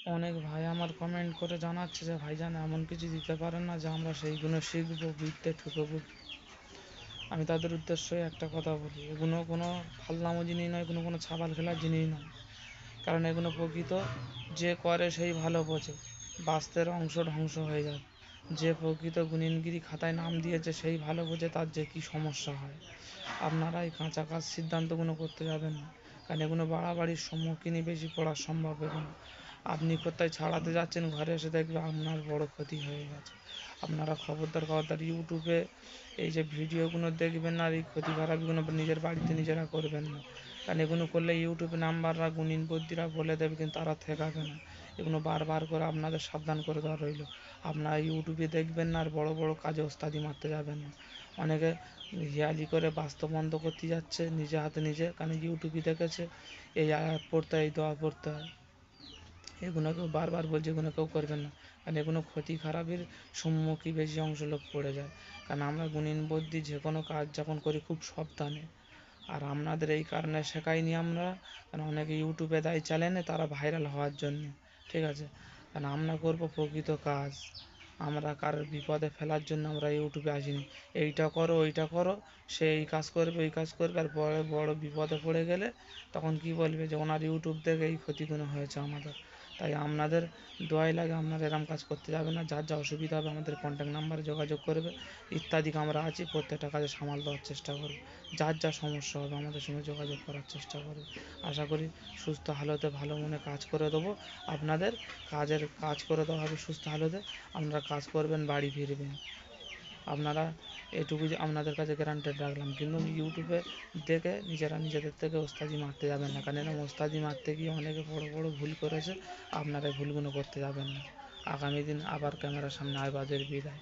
অনেক ভাই আমার কমেন্ট করে জানাচ্ছে যে ভাইজান এমন কিছু দিতে পারেন না যে আমরা সেইগুলো শিখবো, বিদ্যে ঠুকবো। আমি তাদের উদ্দেশ্যে একটা কথা বলি, এগুলো কোনো ফালনামো জিনিস নয়, কোনো ছাবাল খেলার জিনিস নয়। কারণ এগুলো প্রকৃত যে করে সেই ভালো বোঝে, বাস্তের অংশ ধ্বংস হয়ে যায়। যে প্রকৃত গুণিনগিরি খাতায় নাম দিয়েছে সেই ভালো বোঝে তার যে কী সমস্যা হয়। আপনারা এই কাঁচা কাজ সিদ্ধান্তগুলো করতে যাবেন না, কারণ এগুলো বাড়াবাড়ির সম্মুখীনই বেশি পড়ার সম্ভব। এগুলো আপনি কোথায় ছাড়াতে যাচ্ছেন, ঘরে এসে দেখবে আপনার বড় ক্ষতি হয়ে গেছে। আপনারা খবরদার ইউটিউবে এই যে ভিডিওগুলো দেখবেন না, আর এই ক্ষতি খারাপগুলো নিজের বাড়িতে নিজেরা করবেন না। কারণ এগুলো করলে ইউটিউবে নাম্বাররা গুণিন বুদ্ধিরা বলে দেবে, কিন্তু তারা ঠেকাবে না। এগুলো বারবার করে আপনাদের সাবধান করে দেওয়া রইল। আপনারা ইউটিউবে দেখবেন না, আর বড় বড় কাজে ওস্তাদি মারতে যাবেন না। অনেকে হিয়ালি করে বাস্তব বন্ধ করতে যাচ্ছে নিজে হাতে নিজে, কারণ ইউটিউবে দেখেছে এই আয়াত পড়তে হয়, এই দোয়া পড়তে হয়। এগুলো কেউ বারবার বলছে, এগুলো কেউ করবেন না, কারণ এগুলো ক্ষতি খারাপের সম্মুখীন বেশি অংশ লোক পড়ে যায়। কারণ আমরা গুণিন বুদ্ধি যে কোনো কাজ যখন করি খুব সাবধানে। আর আপনাদের এই কারণে শেখাইনি আমরা, কারণ অনেকে ইউটিউবে দেয় চ্যানেলে তারা ভাইরাল হওয়ার জন্য, ঠিক আছে। কারণ আমরা করবো প্রকৃত কাজ, আমরা কারোর বিপদে ফেলার জন্য আমরা ইউটিউবে আসিনি। এইটা করো ওইটা করো, সে এই কাজ করবে ওই কাজ করবে, আর পরে বড় বিপদে পড়ে গেলে তখন কি বলবে যে ওনার ইউটিউব থেকে এই ক্ষতিগুলো হয়েছে আমাদের। তাই আপনাদের দোয়াই লাগে আপনারা এরম কাজ করতে যাবেন না। যার যা অসুবিধা হবে আমাদের কন্ট্যাক্ট নাম্বারে যোগাযোগ করবে, ইত্যাদি আমরা আছি, প্রত্যেকটা কাজে সামাল দেওয়ার চেষ্টা করব। যার যা সমস্যা হবে আমাদের সঙ্গে যোগাযোগ করার চেষ্টা করবে। আশা করি সুস্থ হালতে ভালো মনে কাজ করে দেবো। আপনাদের কাজ করে দেওয়া হবে সুস্থ হালতে, আপনারা কাজ করবেন, বাড়ি ফিরবেন। আপনারা এটুকু যে আপনাদের কাছে গ্যারান্টেড রাখলাম। কিন্তু ইউটিউবে দেখে নিজেরা নিজেদের থেকে ওস্তাদি মারতে যাবেন না, কারণ এরকম ওস্তাদি মারতে গিয়ে অনেকে বড় বড় ভুল করেছে। আপনারা এই ভুলগুলো করতে যাবেন না। আগামী দিন আবার ক্যামেরার সামনে আইবাদের বিদায়।